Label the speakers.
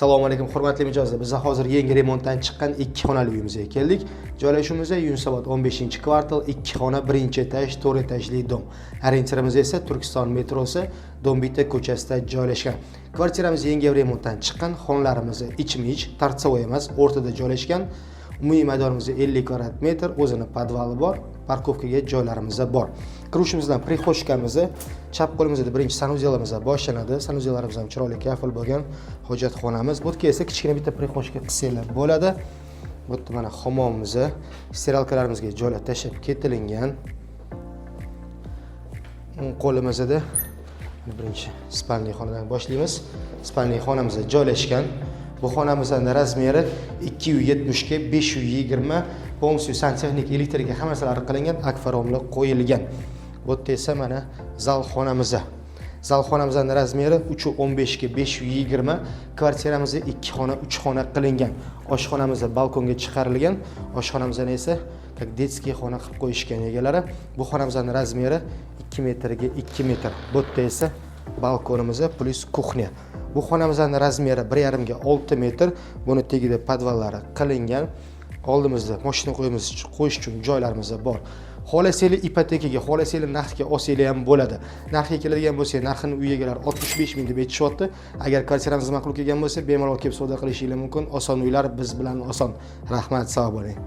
Speaker 1: Assalomu alaykum, hurmatli mijozlar. Biz hozir yangi remontdan chiqqan 2 xonali uyimizga keldik. Joylashuvimiz Yunusobod 15-kvartal, 2 xona, 1-etaj, 4-etajli dom. Orientirimiz esa Turkiston metrosi, Dombita ko'chasida joylashgan. Kvartiramiz yangi remontdan chiqqan, xonalarimiz ichma-ich, tartsovoy emas, o'rtada joylashgan. Umumiy maydonimiz 50 kvadrat metr, o'zini podvali bor, parkovkaga joylarimiz bor. Kirishimizdan prixoshkamiz, chap qo'limizda birinchi sanuzelimiz boshlanadi. Sanuzellarimiz ham chiroyli kafil bo'lgan. Hojatxonamiz. Bu yerga esa kichkina bitta prixoshka qilsanglar bo'ladi. Bu yerda mana hammomimiz, steralkalarimizga joylab tashib ketilingan. Qo'limizda birinchi spalniy xonadan boshlaymiz. Spalniy xonamiz joylashgan. Bu xonamizning razmeri 270 ga 520, polностью santexnik, elektrika hamma narsalar qilingan, akfaromlar qo'yilgan. Bu yerda esa mana zal xonamiz. Zal xonamizning razmeri 315 ga 520, kvartiramiz 2 xona, 3 xona qilingan. Oshxonamiz balkonga chiqarilgan. Oshxonamizdan esa как детский xona qilib qo'yishgan egalari. Bu xonamizning razmeri 2 metrga 2 metr. Bu yerda esa balkonimiz plus kuxnya. Bu xonamizning razmeri 1,5 ga 6 metr. Buni tagida podvallari qilingan. Oldimizda mashina qo'yish uchun joylarimiz bor. Xolaseli ipotekaga, xolaseli narxga olsanglar ham bo'ladi. Narxga keladigan bo'lsa, narxini uy egalari 65 ming deb aytishyapti. Agar kvartirangiz ma'qul kelgan bo'lsa, bemalol kelib savdo qilishingiz mumkin. Oson uylar biz bilan oson. Rahmat, sog' bo'ling.